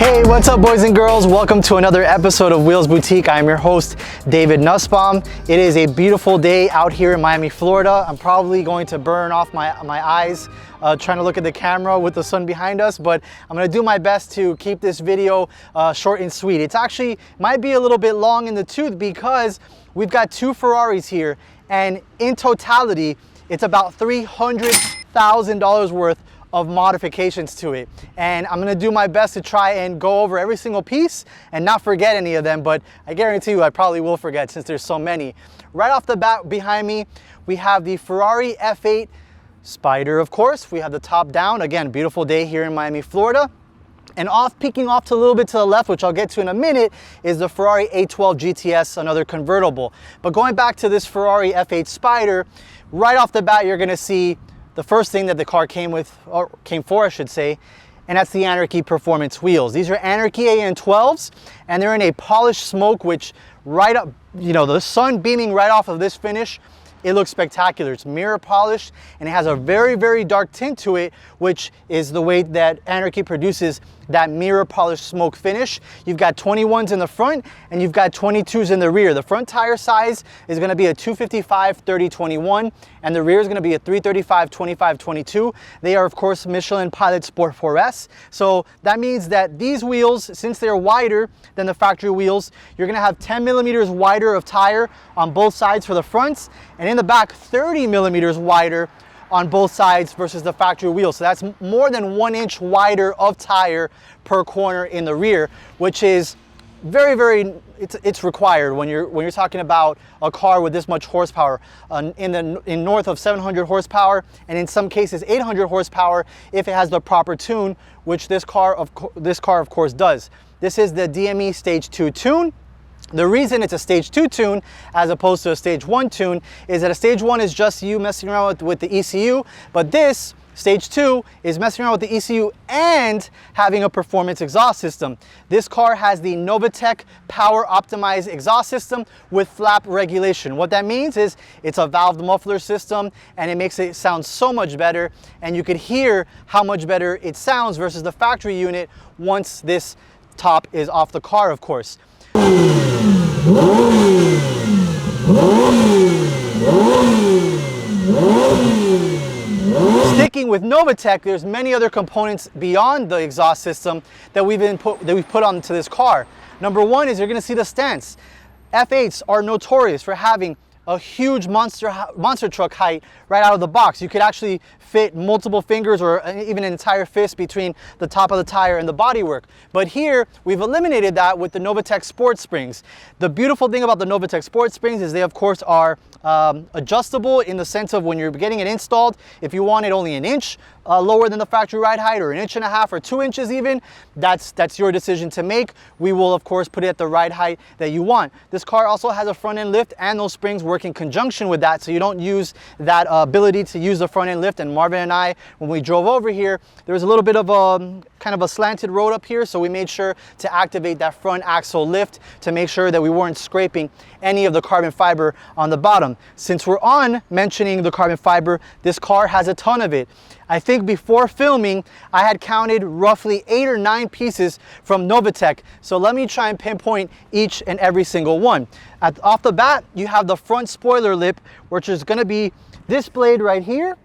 Hey, what's up boys and girls? Welcome to another episode of Wheels Boutique. I'm your host, David Nussbaum. It is a beautiful day out here in Miami, Florida. I'm probably going to burn off my eyes trying to look at the camera with the sun behind us, but I'm gonna do my best to keep this video short and sweet. It's actually might be a little bit long in the tooth because we've got two Ferraris here, and in totality, it's about $300,000 worth of modifications to it, and I'm gonna do my best to try and go over every single piece and not forget any of them, but I guarantee you I probably will forget since there's so many. Right off the bat behind me, we have the Ferrari F8 Spider, of course. We have the top down. Again, beautiful day here in Miami, Florida. And peeking off to a little bit to the left, which I'll get to in a minute, is the Ferrari A12 GTS, another convertible. But going back to this Ferrari F8 Spider, right off the bat, you're gonna see the first thing that the car came with, or came for I should say, and that's the Anarchy Performance wheels. These are Anarchy AN12s, and they're in a polished smoke, which right up, you know, the sun beaming right off of this finish, it looks spectacular. It's mirror polished, and it has a very, very dark tint to it, which is the way that Anarchy produces that mirror polished smoke finish. You've got 21s in the front, and you've got 22s in the rear. The front tire size is gonna be a 255/30/21, and the rear is gonna be a 335/25/22. They are, of course, Michelin Pilot Sport 4S. So that means that these wheels, since they're wider than the factory wheels, you're gonna have 10 millimeters wider of tire on both sides for the fronts, and in the back, 30 millimeters wider on both sides versus the factory wheel. So that's more than 1 inch wider of tire per corner in the rear, which is very, very, it's required when you're talking about a car with this much horsepower, in north of 700 horsepower, and in some cases 800 horsepower if it has the proper tune, which this car of course does. This is the DME Stage 2 tune. The reason it's a Stage 2 tune as opposed to a Stage 1 tune is that a Stage 1 is just you messing around with the ECU, but this Stage 2 is messing around with the ECU and having a performance exhaust system. This car has the Novitec power optimized exhaust system with flap regulation. What that means is it's a valved muffler system, and it makes it sound so much better, and you could hear how much better it sounds versus the factory unit once this top is off the car, of course. Sticking with Novitec, there's many other components beyond the exhaust system that we've put onto this car. Number one is you're going to see the stance. F8s are notorious for having a huge monster truck height right out of the box. You could actually fit multiple fingers or even an entire fist between the top of the tire and the bodywork. But here, we've eliminated that with the Novitec Sport Springs. The beautiful thing about the Novitec Sport Springs is they, of course, are adjustable in the sense of when you're getting it installed, if you want it only an inch lower than the factory ride height, or an inch and a half, or 2 inches even, that's your decision to make. We will, of course, put it at the ride height that you want. This car also has a front end lift, and those springs work in conjunction with that, so you don't use that ability to use the front end lift. And Marvin and I, when we drove over here, there was a little bit of a kind of a slanted road up here, so we made sure to activate that front axle lift to make sure that we weren't scraping any of the carbon fiber on the bottom. Since we're on mentioning the carbon fiber, this car has a ton of it. I think before filming, I had counted roughly 8 or 9 pieces from Novitec. So let me try and pinpoint each and every single one. Off the bat, you have the front spoiler lip, which is gonna be this blade right here,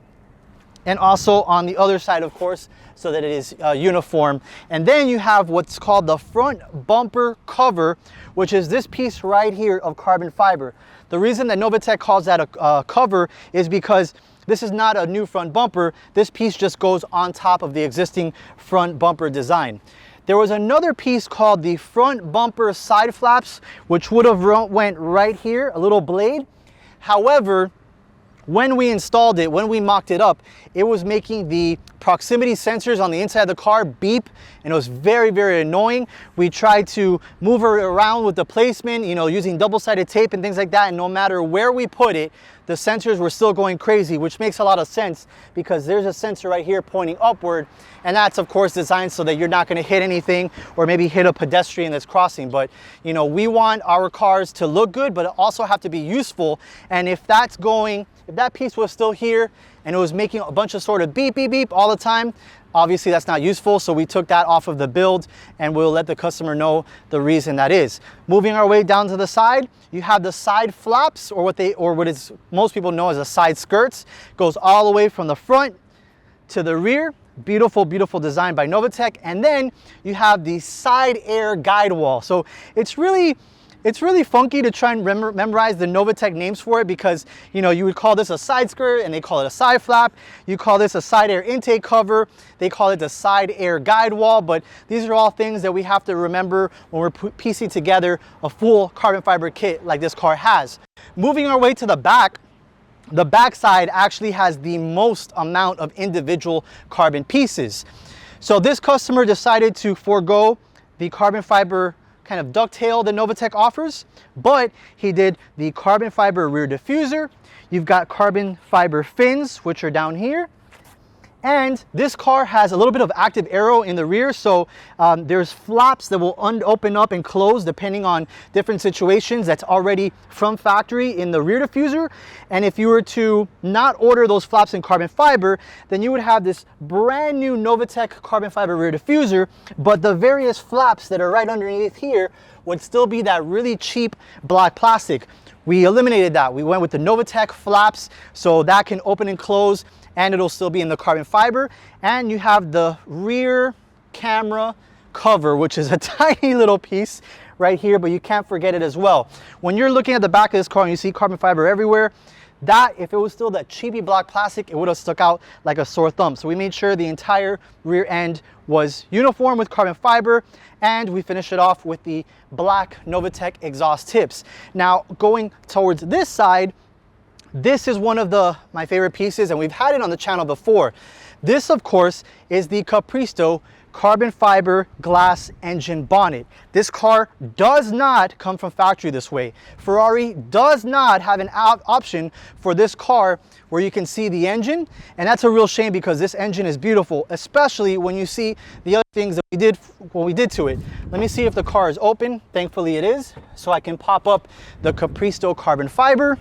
and also on the other side, of course, so that it is uniform. And then you have what's called the front bumper cover, which is this piece right here of carbon fiber. The reason that Novitec calls that a cover is because this is not a new front bumper. This piece just goes on top of the existing front bumper design. There was another piece called the front bumper side flaps, which would have went right here, a little blade. However, when we installed it, when we mocked it up, it was making the proximity sensors on the inside of the car beep, and it was very, very annoying. We tried to move it around with the placement, you know, using double-sided tape and things like that, and no matter where we put it, the sensors were still going crazy, which makes a lot of sense because there's a sensor right here pointing upward, and that's of course designed so that you're not going to hit anything or maybe hit a pedestrian that's crossing. But you know, we want our cars to look good but also have to be useful, and if that piece was still here and it was making a bunch of sort of beep, beep, beep all the time. Obviously that's not useful, so we took that off of the build and we'll let the customer know the reason that is. Moving our way down to the side, you have the side flaps, or what is most people know as the side skirts. Goes all the way from the front to the rear. Beautiful, beautiful design by Novitec. And then you have the side air guide wall. So it's really funky to try and memorize the Novitec names for it, because you know, you would call this a side skirt and they call it a side flap. You call this a side air intake cover, they call it the side air guide wall. But these are all things that we have to remember when we're piecing together a full carbon fiber kit like this car has. Moving our way to the back side actually has the most amount of individual carbon pieces. So this customer decided to forego the carbon fiber kind of ducktail that Novitec offers, but he did the carbon fiber rear diffuser. You've got carbon fiber fins, which are down here. And this car has a little bit of active aero in the rear, so there's flaps that will open up and close depending on different situations. That's already from factory in the rear diffuser. And if you were to not order those flaps in carbon fiber, then you would have this brand new Novitec carbon fiber rear diffuser, but the various flaps that are right underneath here would still be that really cheap black plastic. We eliminated that. We went with the Novitec flaps, so that can open and close, and it'll still be in the carbon fiber. And you have the rear camera cover, which is a tiny little piece right here, but you can't forget it as well. When you're looking at the back of this car and you see carbon fiber everywhere, that, if it was still that cheapy black plastic, it would have stuck out like a sore thumb. So we made sure the entire rear end was uniform with carbon fiber, and we finished it off with the black Novitec exhaust tips. Now, going towards this side, this is one of my favorite pieces, and we've had it on the channel before. This, of course, is the Capristo carbon fiber glass engine bonnet. This car does not come from factory this way. Ferrari does not have an option for this car where you can see the engine, and that's a real shame, because this engine is beautiful, especially when you see the other things that we did to it. Let me see if the car is open. Thankfully it is, so I can pop up the Capristo carbon fiber.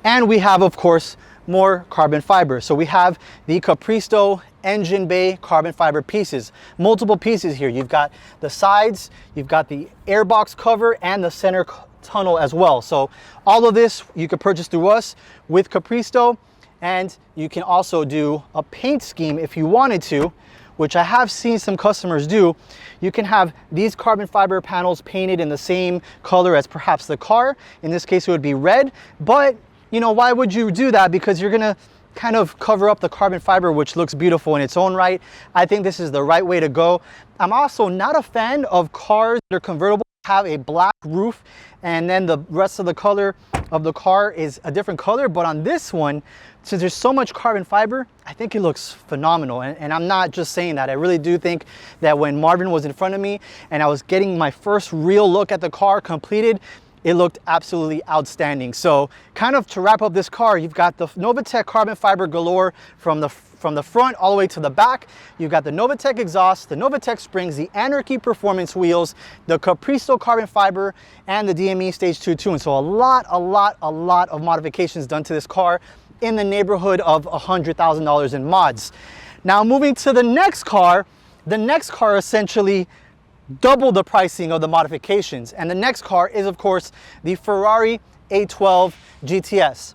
And we have, of course, more carbon fiber. So we have the Capristo engine bay carbon fiber pieces, multiple pieces here. You've got the sides, you've got the airbox cover, and the center tunnel as well. So all of this you could purchase through us with Capristo, and you can also do a paint scheme if you wanted to, which I have seen some customers do. You can have these carbon fiber panels painted in the same color as perhaps the car. In this case, it would be red, but you know, why would you do that? Because you're gonna kind of cover up the carbon fiber, which looks beautiful in its own right. I think this is the right way to go. I'm also not a fan of cars that are convertible, have a black roof, and then the rest of the color of the car is a different color. But on this one, since there's so much carbon fiber, I think it looks phenomenal. And I'm not just saying that. I really do think that when Marvin was in front of me and I was getting my first real look at the car completed, it looked absolutely outstanding. So kind of to wrap up this car, you've got the Novitec carbon fiber galore from the front all the way to the back. You've got the Novitec exhaust, the Novitec springs, the Anarchy performance wheels, the Capristo carbon fiber, and the DME Stage 2 tune. So a lot of modifications done to this car in the neighborhood of $100,000 in mods. Now moving to the next car essentially double the pricing of the modifications. And the next car is, of course, the Ferrari 812 GTS.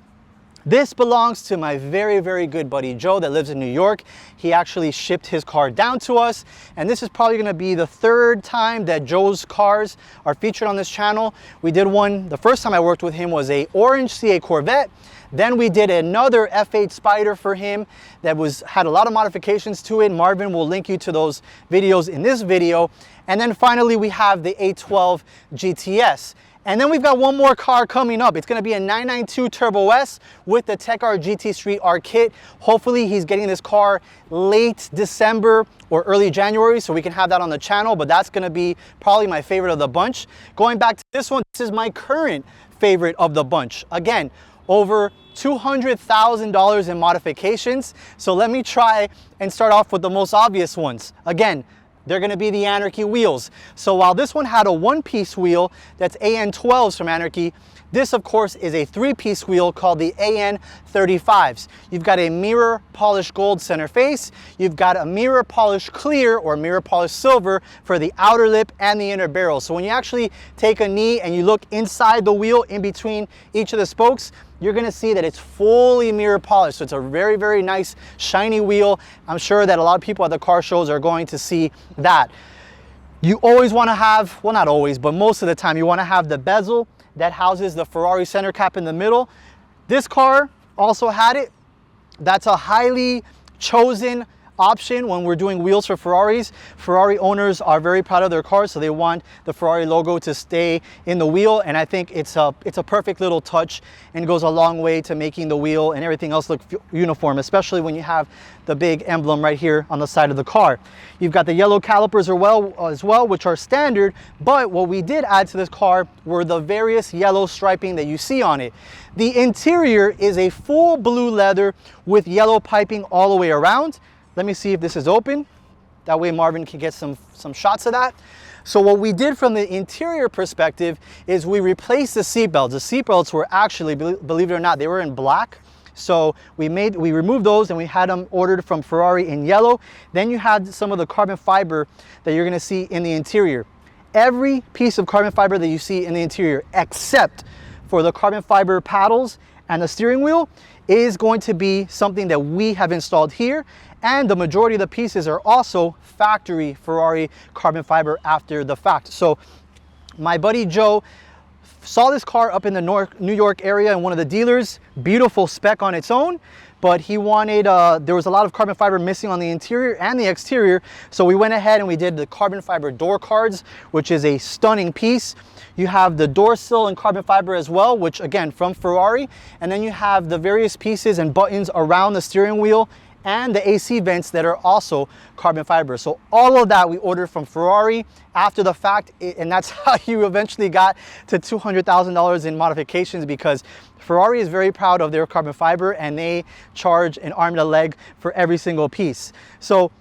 This belongs to my very, very good buddy Joe that lives in New York. He actually shipped his car down to us, and this is probably gonna be the third time that Joe's cars are featured on this channel. We did one, the first time I worked with him was a orange CA Corvette. Then we did another F8 Spider for him that had a lot of modifications to it. Marvin will link you to those videos in this video. And then finally we have the 812 GTS. And then we've got one more car coming up. It's gonna be a 992 Turbo S with the TechR GT Street R kit. Hopefully he's getting this car late December or early January, so we can have that on the channel, but that's gonna be probably my favorite of the bunch. Going back to this one, this is my current favorite of the bunch. Again, over $200,000 in modifications. So let me try and start off with the most obvious ones. Again, they're gonna be the Anarchy wheels. So while this one had a one-piece wheel that's AN12s from Anarchy, This, of course, is a three-piece wheel called the AN35s. You've got a mirror polished gold center face. You've got a mirror polished clear or mirror polished silver for the outer lip and the inner barrel. So when you actually take a knee and you look inside the wheel in between each of the spokes, you're gonna see that it's fully mirror polished. So it's a very, very nice shiny wheel. I'm sure that a lot of people at the car shows are going to see that. You always wanna have, well, not always, but most of the time, you wanna have the bezel that houses the Ferrari center cap in the middle. This car also had it. That's a highly chosen option when we're doing wheels for Ferraris. Ferrari owners are very proud of their cars, so they want the Ferrari logo to stay in the wheel, and I think it's a perfect little touch and goes a long way to making the wheel and everything else look uniform, especially when you have the big emblem right here on the side of the car. You've got the yellow calipers as well, which are standard, but what we did add to this car were the various yellow striping that you see on it. The interior is a full blue leather with yellow piping all the way around. Let me see if this is open. That way Marvin can get some shots of that. So what we did from the interior perspective is we replaced the seatbelts. The seatbelts were actually, believe it or not, they were in black. So we removed those and we had them ordered from Ferrari in yellow. Then you had some of the carbon fiber that you're gonna see in the interior. Every piece of carbon fiber that you see in the interior, except for the carbon fiber paddles and the steering wheel, is going to be something that we have installed here. And the majority of the pieces are also factory Ferrari carbon fiber after the fact. So my buddy Joe saw this car up in the New York area in one of the dealers. Beautiful spec on its own, but he wanted, there was a lot of carbon fiber missing on the interior and the exterior. So we went ahead and we did the carbon fiber door cards, which is a stunning piece. You have the door sill in carbon fiber as well, which again, from Ferrari. And then you have the various pieces and buttons around the steering wheel and the AC vents that are also carbon fiber. So all of that we ordered from Ferrari after the fact, and that's how you eventually got to $200,000 in modifications, because Ferrari is very proud of their carbon fiber and they charge an arm and a leg for every single piece. So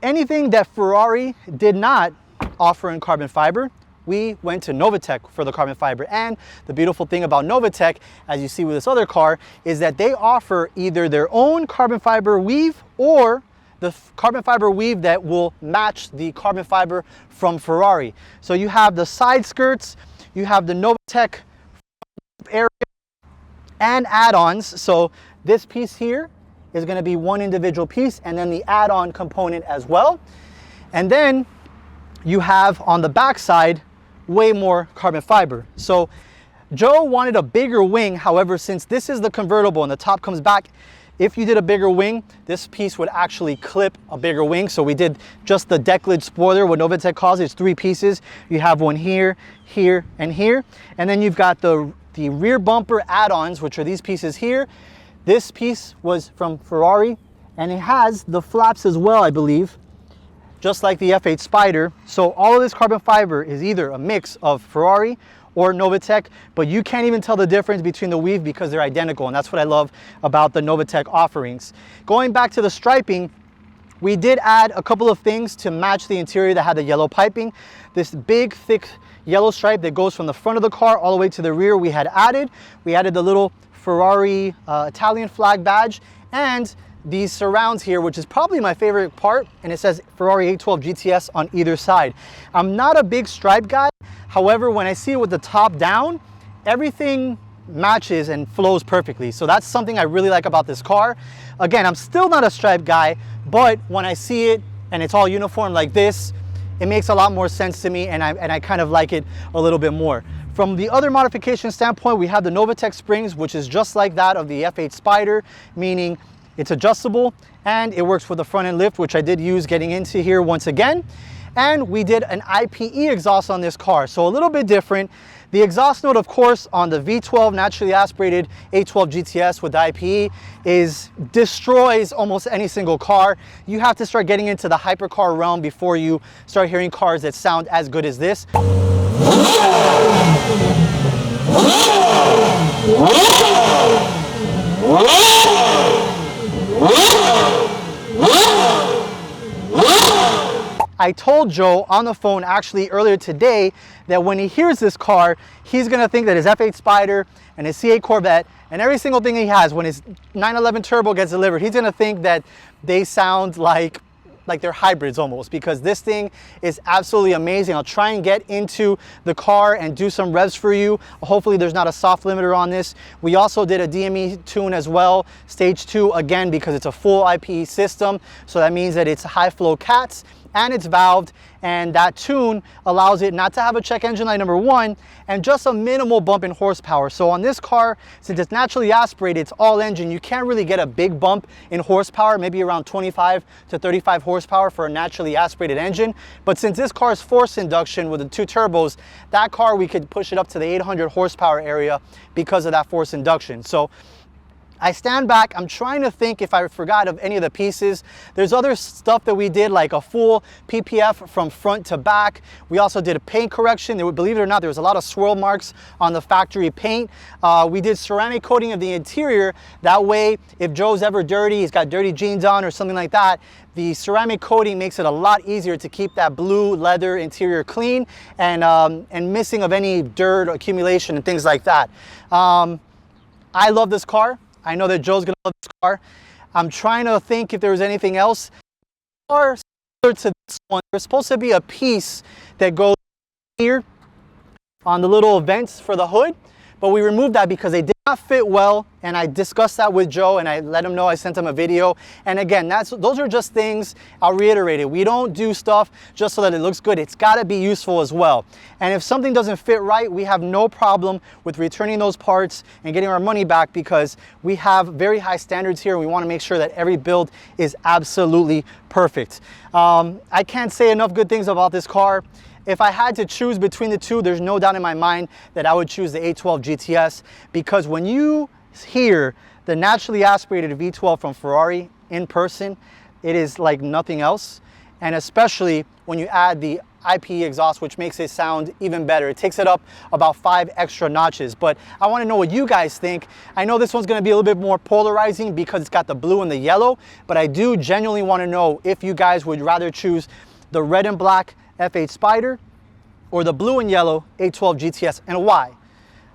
anything that Ferrari did not offer in carbon fiber, we went to Novitec for the carbon fiber. And the beautiful thing about Novitec, as you see with this other car, is that they offer either their own carbon fiber weave or the carbon fiber weave that will match the carbon fiber from Ferrari. So you have the side skirts, you have the Novitec area and add-ons. So this piece here is going to be one individual piece, and then the add-on component as well. And then you have on the back side way more carbon fiber. So Joe wanted a bigger wing. However, since this is the convertible and the top comes back, if you did a bigger wing, this piece would actually clip a bigger wing. So we did just the deck lid spoiler, what Novitec calls it. It's three pieces. You have one here, here, and here. And then you've got the rear bumper add-ons, which are these pieces here. This piece was from Ferrari, and it has the flaps as well, I believe, just like the F8 Spider. So all of this carbon fiber is either a mix of Ferrari or Novitec, but you can't even tell the difference between the weave because they're identical, and that's what I love about the Novitec offerings. Going back to the striping, we did add a couple of things to match the interior that had the yellow piping. This big, thick yellow stripe that goes from the front of the car all the way to the rear we had added. We added the little Ferrari Italian flag badge, and these surrounds here, which is probably my favorite part, and it says Ferrari 812 GTS on either side. I'm not a big stripe guy. However, when I see it with the top down, everything matches and flows perfectly. So that's something I really like about this car. Again, I'm still not a stripe guy, but when I see it and it's all uniform like this, it makes a lot more sense to me, and I kind of like it a little bit more. From the other modification standpoint, we have the Novitec springs, which is just like that of the F8 Spider, meaning it's adjustable and it works for the front end lift, which I did use getting into here once again. And we did an IPE exhaust on this car, so a little bit different. The exhaust note, of course, on the V12 naturally aspirated 812 GTS with the IPE destroys almost any single car. You have to start getting into the hypercar realm before you start hearing cars that sound as good as this. I told Joe on the phone actually earlier today that when he hears this car, he's gonna think that his F8 Spider and his C8 Corvette and every single thing he has, when his 911 Turbo gets delivered, he's gonna think that they sound like they're hybrids almost, because this thing is absolutely amazing. I'll try and get into the car and do some revs for you. Hopefully there's not a soft limiter on this. We also did a DME tune as well, stage 2, again, because it's a full IPE system. So that means that it's high flow cats and it's valved, and that tune allows it not to have a check engine light, number 1, and just a minimal bump in horsepower. So on this car, since it's naturally aspirated, it's all engine, you can't really get a big bump in horsepower, maybe around 25 to 35 horsepower for a naturally aspirated engine. But since this car is forced induction with the 2 turbos, that car we could push it up to the 800 horsepower area because of that forced induction. So I stand back, I'm trying to think if I forgot of any of the pieces. There's other stuff that we did, like a full PPF from front to back. We also did a paint correction. Believe it or not, there was a lot of swirl marks on the factory paint. We did ceramic coating of the interior. That way, if Joe's ever dirty, he's got dirty jeans on or something like that, the ceramic coating makes it a lot easier to keep that blue leather interior clean and missing of any dirt accumulation and things like that. I love this car. I know that Joe's gonna love this car. I'm trying to think if there was anything else. Or similar to this one, there's supposed to be a piece that goes here on the little vents for the hood, but we removed that because they did not fit well, and I discussed that with Joe and I let him know. I sent him a video, and again, those are just things, I'll reiterate it, we don't do stuff just so that it looks good. It's got to be useful as well. And if something doesn't fit right, we have no problem with returning those parts and getting our money back, because we have very high standards here and we want to make sure that every build is absolutely perfect. I can't say enough good things about this car. If I had to choose between the two, there's no doubt in my mind that I would choose the 812 GTS, because when you hear the naturally aspirated V12 from Ferrari in person, it is like nothing else. And especially when you add the IPE exhaust, which makes it sound even better. It takes it up about 5 extra notches. But I want to know what you guys think. I know this one's going to be a little bit more polarizing because it's got the blue and the yellow, but I do genuinely want to know if you guys would rather choose the red and black F8 Spider or the blue and yellow 812 GTS, and why.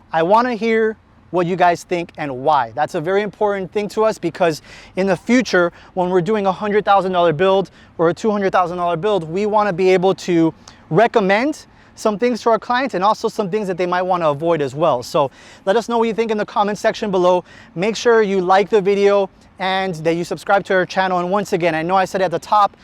I want to hear what you guys think and why. That's a very important thing to us, because in the future, when we're doing a $100,000 build or a $200,000 build, we want to be able to recommend some things to our clients and also some things that they might want to avoid as well. So let us know what you think in the comment section below. Make sure you like the video and that you subscribe to our channel. And once again, I know I said at the top,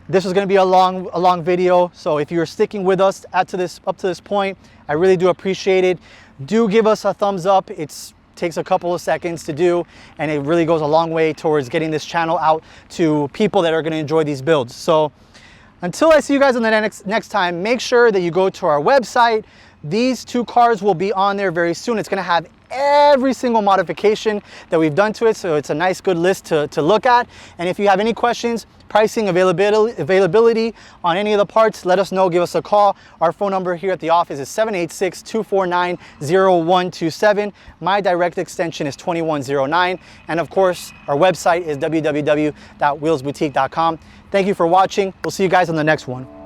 this is going to be a long video, so if you're sticking with us up to this point, I really do appreciate it. Do give us a thumbs up. It takes a couple of seconds to do, and it really goes a long way towards getting this channel out to people that are going to enjoy these builds. So until I see you guys on the next time, make sure that you go to our website. These 2 cars will be on there very soon. It's going to have every single modification that we've done to it, so it's a nice good list to look at. And if you have any questions, pricing, availability on any of the parts, let us know. Give us a call. Our phone number here at the office is 786-249-0127. My direct extension is 2109, and of course our website is www.wheelsboutique.com. Thank you for watching. We'll see you guys on the next one.